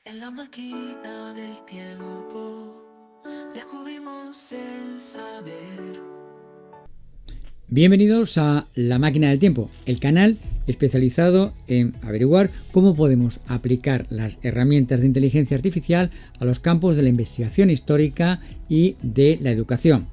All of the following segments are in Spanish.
En la máquina del tiempo descubrimos el saber. Bienvenidos a La Máquina del Tiempo, el canal especializado en averiguar cómo podemos aplicar las herramientas de inteligencia artificial a los campos de la investigación histórica y de la educación.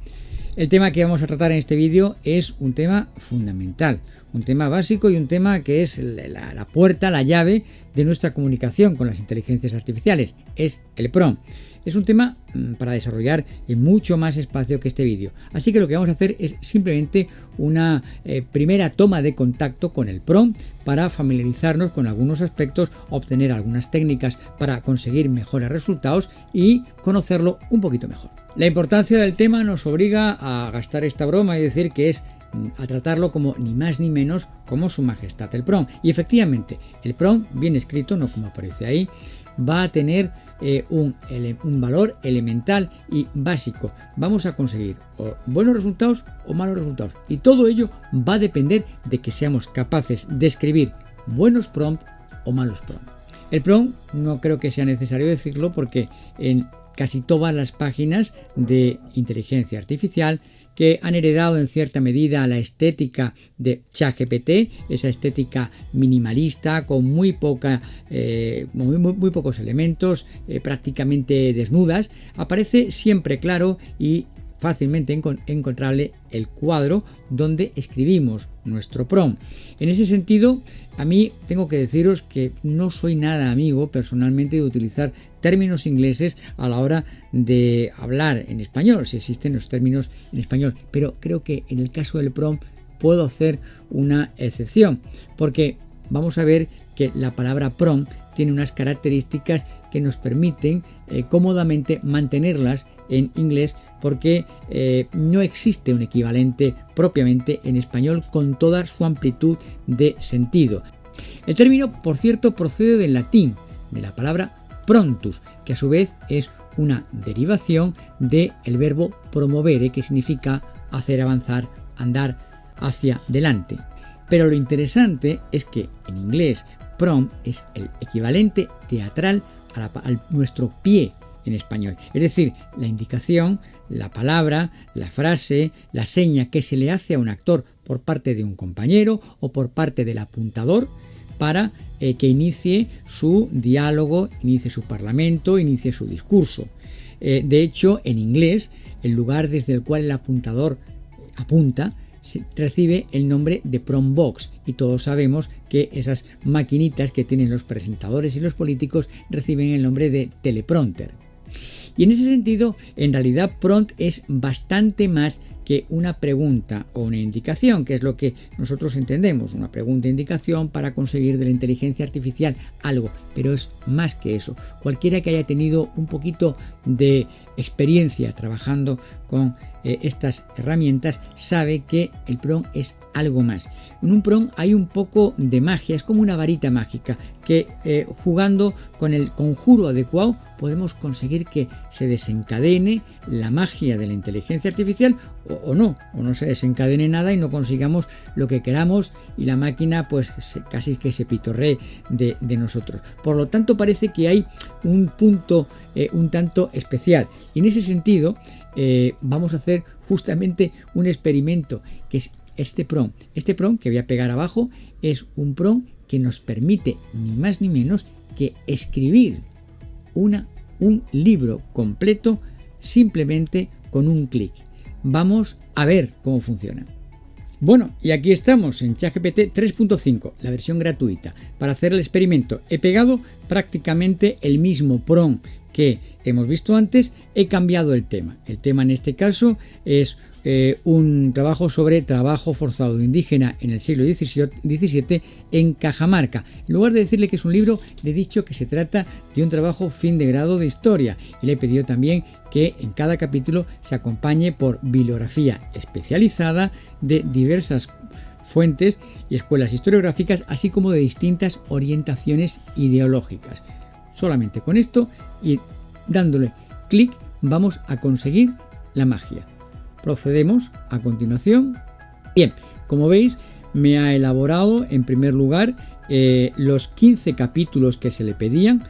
El tema que vamos a tratar en este vídeo es un tema fundamental, un tema básico y un tema que es la puerta, la llave de nuestra comunicación con las inteligencias artificiales, es el prompt. Es un tema para desarrollar en mucho más espacio que este vídeo, así que lo que vamos a hacer es simplemente una primera toma de contacto con el prompt para familiarizarnos con algunos aspectos, obtener algunas técnicas para conseguir mejores resultados y conocerlo un poquito mejor. La importancia del tema nos obliga a gastar esta broma y decir que es a tratarlo como ni más ni menos como su majestad el prompt. Y efectivamente, el prompt bien escrito, no como aparece ahí, va a tener un valor elemental y básico. Vamos a conseguir o buenos resultados o malos resultados. Y todo ello va a depender de que seamos capaces de escribir buenos prompts o malos prompts. El prompt no creo que sea necesario decirlo porque en casi todas las páginas de inteligencia artificial que han heredado en cierta medida la estética de ChatGPT, esa estética minimalista con muy pocos elementos, prácticamente desnudas, aparece siempre claro y fácilmente encontrable el cuadro donde escribimos nuestro prompt. En ese sentido, a mí tengo que deciros que no soy nada amigo personalmente de utilizar términos ingleses a la hora de hablar en español, si existen los términos en español, pero creo que en el caso del prompt puedo hacer una excepción, porque vamos a ver que la palabra prompt tiene unas características que nos permiten cómodamente mantenerlas en inglés porque no existe un equivalente propiamente en español con toda su amplitud de sentido. El término, por cierto, procede del latín, de la palabra promptus, que a su vez es una derivación del verbo promovere, que significa hacer avanzar, andar hacia delante. Pero lo interesante es que en inglés prompt es el equivalente teatral a nuestro pie en español, es decir, la indicación, la palabra, la frase, la seña que se le hace a un actor por parte de un compañero o por parte del apuntador para que inicie su diálogo, inicie su parlamento, inicie su discurso. De hecho, en inglés, el lugar desde el cual el apuntador apunta recibe el nombre de prompt box y todos sabemos que esas maquinitas que tienen los presentadores y los políticos reciben el nombre de teleprompter. Y en ese sentido, en realidad prompt es bastante más que una pregunta o una indicación, que es lo que nosotros entendemos, una pregunta e indicación para conseguir de la inteligencia artificial algo, pero es más que eso. Cualquiera que haya tenido un poquito de experiencia trabajando con estas herramientas sabe que el prompt es algo más. En un prompt hay un poco de magia, es como una varita mágica que jugando con el conjuro adecuado podemos conseguir que se desencadene la magia de la inteligencia artificial o no se desencadene nada y no consigamos lo que queramos y la máquina pues casi que se pitorree de nosotros. Por lo tanto parece que hay un punto un tanto especial y en ese sentido vamos a hacer justamente un experimento que es este prompt. Este prompt que voy a pegar abajo es un prompt que nos permite ni más ni menos que escribir un libro completo simplemente con un clic. Vamos a ver cómo funciona. Bueno, y aquí estamos en ChatGPT 3.5, la versión gratuita. Para hacer el experimento he pegado prácticamente el mismo prompt que hemos visto antes, he cambiado el tema. El tema en este caso es un trabajo sobre trabajo forzado indígena en el siglo XVII en Cajamarca. En lugar de decirle que es un libro, le he dicho que se trata de un trabajo fin de grado de historia y le he pedido también que en cada capítulo se acompañe por bibliografía especializada de diversas fuentes y escuelas historiográficas, así como de distintas orientaciones ideológicas. Solamente con esto y dándole clic vamos a conseguir la magia. Procedemos a continuación. Bien, como veis me ha elaborado, en primer lugar, los 15 capítulos que se le pedían.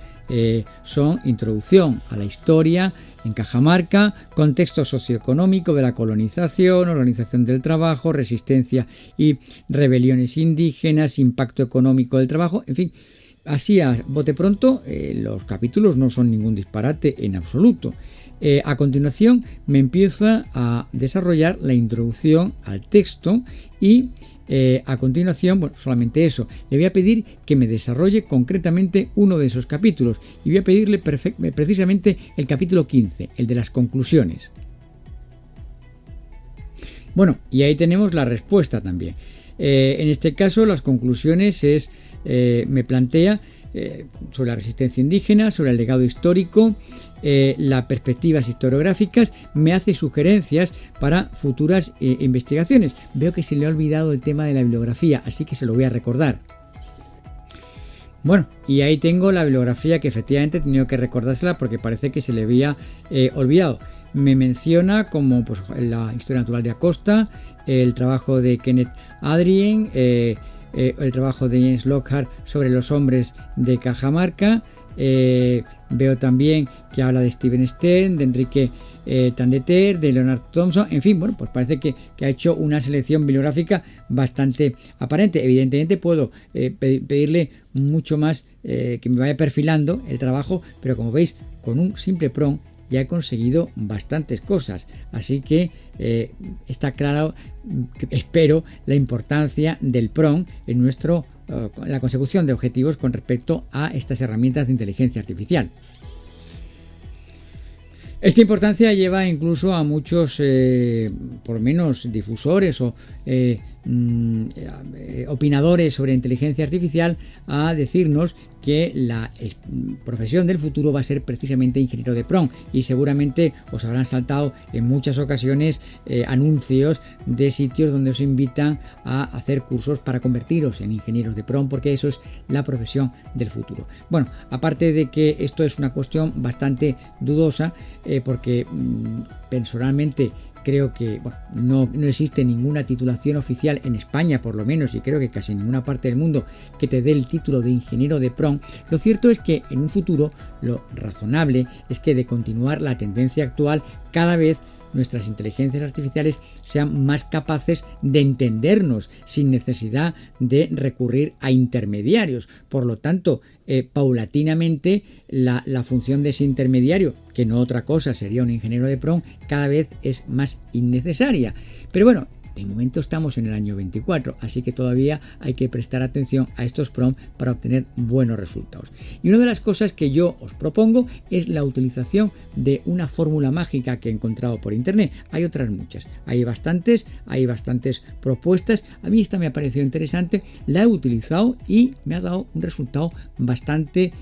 Son introducción a la historia en Cajamarca, contexto socioeconómico de la colonización, organización del trabajo, resistencia y rebeliones indígenas, impacto económico del trabajo, en fin. Así a bote pronto, los capítulos no son ningún disparate en absoluto. A continuación me empieza a desarrollar la introducción al texto y a continuación, bueno, solamente eso, le voy a pedir que me desarrolle concretamente uno de esos capítulos y voy a pedirle precisamente el capítulo 15, el de las conclusiones. Bueno, y ahí tenemos la respuesta también. En este caso, las conclusiones me plantea sobre la resistencia indígena, sobre el legado histórico, las perspectivas historiográficas, me hace sugerencias para futuras investigaciones. Veo que se le ha olvidado el tema de la bibliografía, así que se lo voy a recordar. Bueno, y ahí tengo la bibliografía que efectivamente he tenido que recordársela porque parece que se le había olvidado. Me menciona como pues, la historia natural de Acosta, el trabajo de Kenneth Adrien, el trabajo de James Lockhart sobre los hombres de Cajamarca. Veo también que habla de Steven Stern, de Enrique Tandeter, de Leonard Thompson, en fin, bueno, pues parece que ha hecho una selección bibliográfica bastante aparente. Evidentemente puedo pedirle mucho más que me vaya perfilando el trabajo, pero como veis, con un simple prompt ya he conseguido bastantes cosas, así que está claro, espero, la importancia del prompt en la consecución de objetivos con respecto a estas herramientas de inteligencia artificial. Esta importancia lleva incluso a muchos, por lo menos, difusores o opinadores sobre inteligencia artificial a decirnos que la profesión del futuro va a ser precisamente ingeniero de prompt, y seguramente os habrán saltado en muchas ocasiones anuncios de sitios donde os invitan a hacer cursos para convertiros en ingenieros de prompt, porque eso es la profesión del futuro. Bueno, aparte de que esto es una cuestión bastante dudosa, porque personalmente creo que no existe ninguna titulación oficial en España, por lo menos, y creo que casi en ninguna parte del mundo, que te dé el título de ingeniero de prompt. Lo cierto es que en un futuro lo razonable es que, de continuar la tendencia actual, cada vez nuestras inteligencias artificiales sean más capaces de entendernos sin necesidad de recurrir a intermediarios. Por lo tanto, paulatinamente la función de ese intermediario, que no otra cosa sería un ingeniero de prompt, cada vez es más innecesaria. Pero bueno, de momento estamos en el año 24, así que todavía hay que prestar atención a estos prompts para obtener buenos resultados. Y una de las cosas que yo os propongo es la utilización de una fórmula mágica que he encontrado por internet. Hay otras muchas, hay bastantes propuestas. A mí esta me ha parecido interesante, la he utilizado y me ha dado un resultado bastante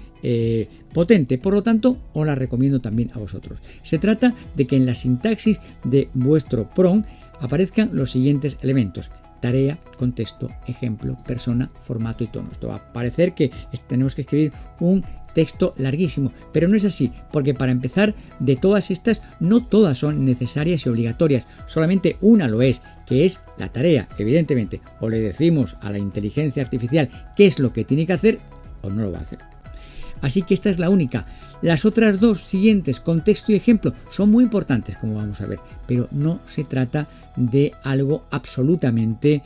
potente, por lo tanto os la recomiendo también a vosotros. Se trata de que en la sintaxis de vuestro prompt aparezcan los siguientes elementos: tarea, contexto, ejemplo, persona, formato y tono. Esto va a parecer que tenemos que escribir un texto larguísimo, pero no es así, porque para empezar, de todas estas, no todas son necesarias y obligatorias, solamente una lo es, que es la tarea. Evidentemente, o le decimos a la inteligencia artificial qué es lo que tiene que hacer, o no lo va a hacer. Así que esta es la única. Las otras dos siguientes, contexto y ejemplo, son muy importantes, como vamos a ver, pero no se trata de algo absolutamente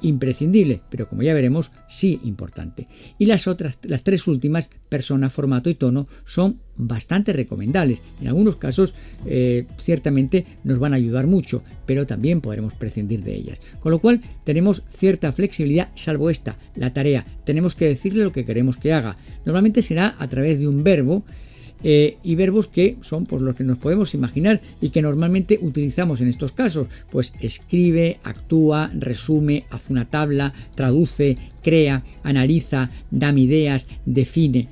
imprescindible, pero como ya veremos, sí importante. Y las tres últimas, persona, formato y tono, son bastante recomendables. En algunos casos ciertamente nos van a ayudar mucho, pero también podremos prescindir de ellas. Con lo cual tenemos cierta flexibilidad, salvo esta, la tarea. Tenemos que decirle lo que queremos que haga. Normalmente será a través de un verbo, y verbos que son pues los que nos podemos imaginar y que normalmente utilizamos en estos casos, pues escribe, actúa, resume, hace una tabla, traduce, crea, analiza, da ideas, define.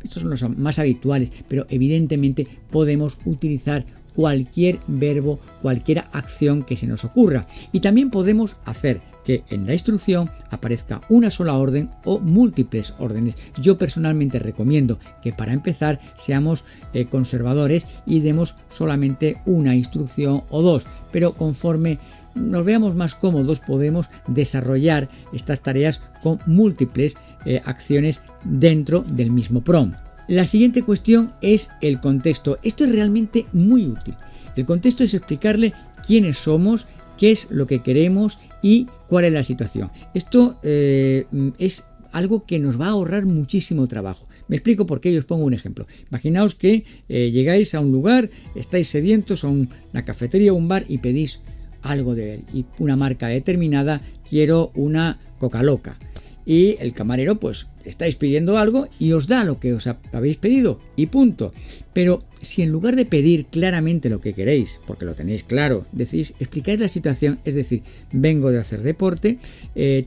Estos son los más habituales, pero evidentemente podemos utilizar cualquier verbo, cualquier acción que se nos ocurra, y también podemos hacer que en la instrucción aparezca una sola orden o múltiples órdenes. Yo personalmente recomiendo que para empezar seamos conservadores y demos solamente una instrucción o dos, pero conforme nos veamos más cómodos podemos desarrollar estas tareas con múltiples acciones dentro del mismo prompt. La siguiente cuestión es el contexto. Esto es realmente muy útil. El contexto es explicarle quiénes somos, qué es lo que queremos y cuál es la situación. Esto es algo que nos va a ahorrar muchísimo trabajo. Me explico por qué, os pongo un ejemplo. Imaginaos que llegáis a un lugar, estáis sedientos a una cafetería o un bar y pedís algo de ver y una marca determinada, quiero una Coca Loca. Y el camarero, pues, estáis pidiendo algo y os da lo que os habéis pedido y punto. Pero si en lugar de pedir claramente lo que queréis, porque lo tenéis claro, decís, explicáis la situación, es decir, vengo de hacer deporte,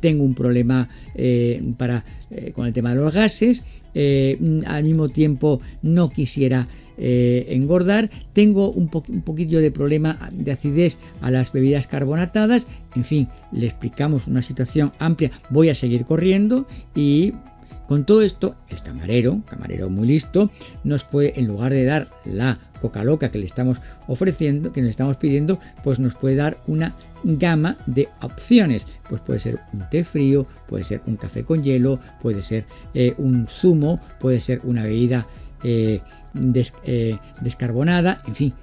tengo un problema con el tema de los gases, al mismo tiempo no quisiera engordar, tengo un poquillo de problema de acidez a las bebidas carbonatadas, en fin, le explicamos una situación amplia, voy a seguir corriendo y con todo esto, el camarero muy listo, nos puede, en lugar de dar la Coca Loca que le estamos ofreciendo, que nos estamos pidiendo, pues nos puede dar una gama de opciones. Pues puede ser un té frío, puede ser un café con hielo, puede ser un zumo, puede ser una bebida descarbonada, en fin,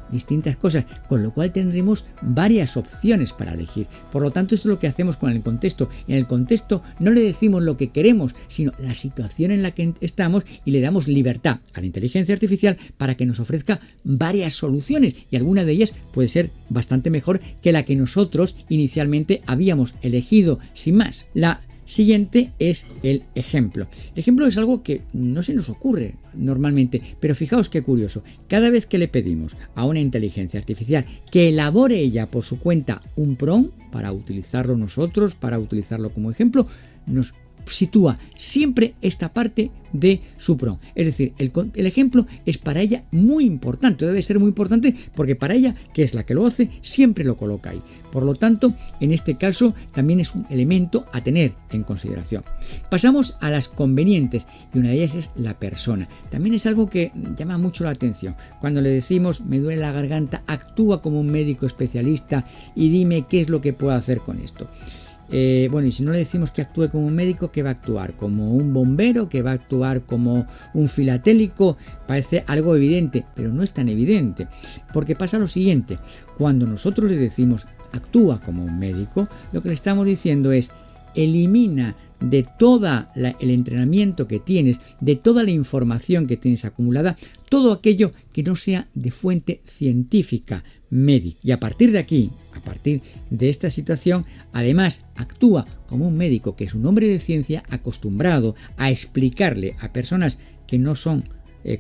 distintas cosas, con lo cual tendremos varias opciones para elegir. Por lo tanto, esto es lo que hacemos con el contexto. En el contexto no le decimos lo que queremos, sino la situación en la que estamos y le damos libertad a la inteligencia artificial para que nos ofrezca varias soluciones y alguna de ellas puede ser bastante mejor que la que nosotros inicialmente habíamos elegido sin más. La siguiente es el ejemplo. El ejemplo es algo que no se nos ocurre normalmente, pero fijaos qué curioso. Cada vez que le pedimos a una inteligencia artificial que elabore ella por su cuenta un prompt para utilizarlo nosotros, para utilizarlo como ejemplo, nos sitúa siempre esta parte de su prompt. Es decir, el ejemplo es para ella muy importante, debe ser muy importante porque para ella, que es la que lo hace, siempre lo coloca ahí. Por lo tanto, en este caso también es un elemento a tener en consideración. Pasamos a las convenientes y una de ellas es la persona. También es algo que llama mucho la atención. Cuando le decimos me duele la garganta, actúa como un médico especialista y dime qué es lo que puedo hacer con esto. Y si no le decimos que actúe como un médico, ¿qué va a actuar? ¿Como un bombero? ¿Que va a actuar como un filatélico? Parece algo evidente, pero no es tan evidente, porque pasa lo siguiente: cuando nosotros le decimos actúa como un médico, lo que le estamos diciendo es elimina de todo el entrenamiento que tienes, de toda la información que tienes acumulada, todo aquello que no sea de fuente científica médica. Y a partir de aquí, a partir de esta situación, además actúa como un médico que es un hombre de ciencia acostumbrado a explicarle a personas que no son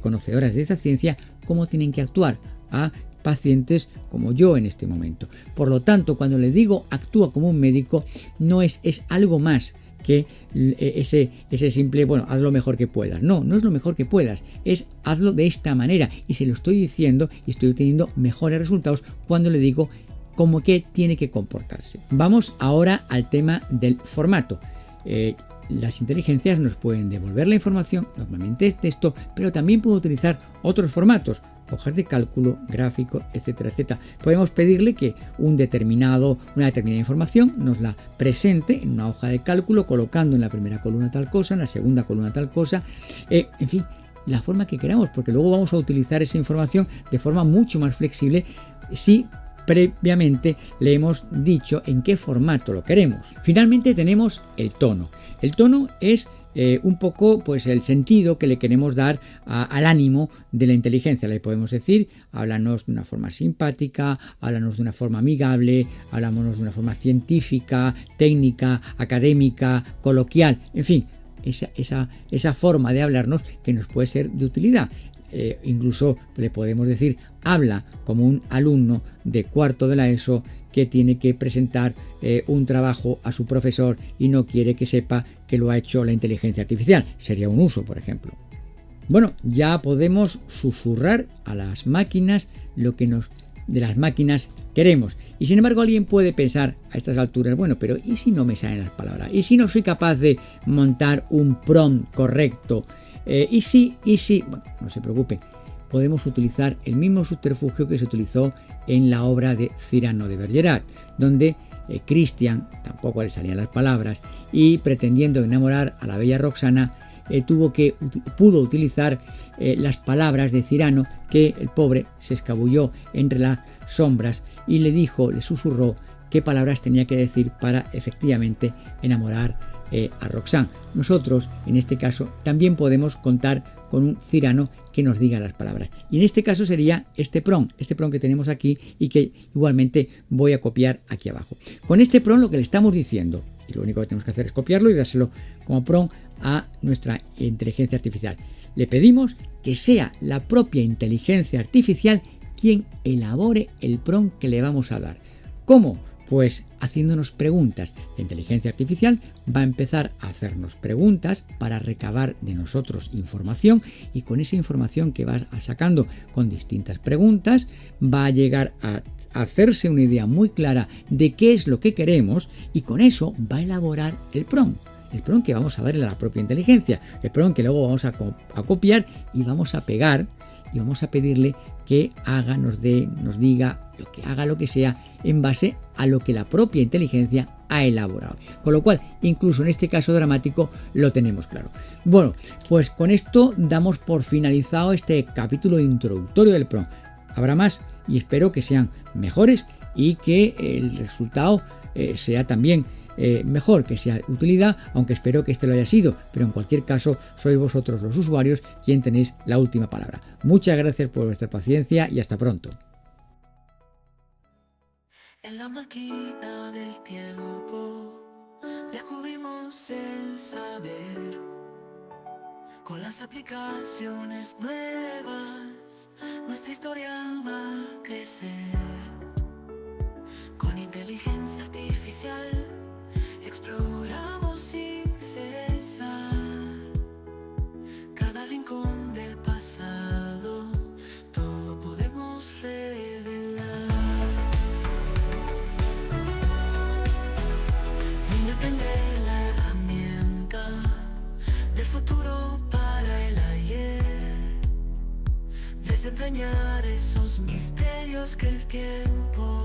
conocedoras de esa ciencia cómo tienen que actuar a pacientes como yo en este momento. Por lo tanto, cuando le digo actúa como un médico, no es algo más que ese simple, haz lo mejor que puedas. No es lo mejor que puedas, es hazlo de esta manera. Y se lo estoy diciendo y estoy obteniendo mejores resultados cuando le digo cómo que tiene que comportarse. Vamos ahora al tema del formato. Las inteligencias nos pueden devolver la información, normalmente es texto, pero también pueden utilizar otros formatos, hojas de cálculo, gráfico, etcétera, etcétera. Podemos pedirle que una determinada información nos la presente en una hoja de cálculo, colocando en la primera columna tal cosa, en la segunda columna tal cosa, en fin, la forma que queramos, porque luego vamos a utilizar esa información de forma mucho más flexible si previamente le hemos dicho en qué formato lo queremos. Finalmente tenemos el tono. El tono es un poco el sentido que le queremos dar al ánimo de la inteligencia. Le podemos decir, háblanos de una forma simpática, háblanos de una forma amigable, háblanos de una forma científica, técnica, académica, coloquial, en fin, esa forma de hablarnos que nos puede ser de utilidad. Incluso le podemos decir, habla como un alumno de cuarto de la ESO que tiene que presentar un trabajo a su profesor y no quiere que sepa que lo ha hecho la inteligencia artificial. Sería un uso, por ejemplo. Bueno, ya podemos susurrar a las máquinas lo que nos de las máquinas queremos. Y sin embargo alguien puede pensar a estas alturas, bueno, pero ¿y si no me salen las palabras? ¿Y si no soy capaz de montar un prompt correcto? ¿Y si? Bueno, no se preocupe, podemos utilizar el mismo subterfugio que se utilizó en la obra de Cyrano de Bergerac, donde Christian tampoco le salían las palabras y pretendiendo enamorar a la bella Roxana pudo utilizar las palabras de Cyrano, que el pobre se escabulló entre las sombras y le susurró qué palabras tenía que decir para efectivamente enamorar a Roxane. Nosotros en este caso también podemos contar con un Cyrano que nos diga las palabras, y en este caso sería este prompt que tenemos aquí y que igualmente voy a copiar aquí abajo. Con este prompt lo que le estamos diciendo, y lo único que tenemos que hacer es copiarlo y dárselo como prompt a nuestra inteligencia artificial. Le pedimos que sea la propia inteligencia artificial quien elabore el prompt que le vamos a dar. ¿Cómo? Pues haciéndonos preguntas. La inteligencia artificial va a empezar a hacernos preguntas para recabar de nosotros información, y con esa información que va sacando con distintas preguntas va a llegar a hacerse una idea muy clara de qué es lo que queremos, y con eso va a elaborar el prompt. El prompt que vamos a darle a la propia inteligencia, el prompt que luego vamos a copiar y vamos a pegar, y vamos a pedirle que nos diga, haga lo que sea en base a lo que la propia inteligencia ha elaborado. Con lo cual, incluso en este caso dramático, lo tenemos claro. Bueno, pues con esto damos por finalizado este capítulo introductorio del prompt. Habrá más y espero que sean mejores y que el resultado sea también mejor, que sea de utilidad, aunque espero que este lo haya sido, pero en cualquier caso sois vosotros los usuarios quien tenéis la última palabra. Muchas gracias por vuestra paciencia y hasta pronto. En la máquina del tiempo descubrimos el saber. Con las aplicaciones nuevas nuestra historia va a crecer. Con inteligencia artificial exploramos sin cesar cada rincón del pasado, todo podemos revelar. Depende la herramienta del futuro para el ayer, desentrañar esos misterios que el tiempo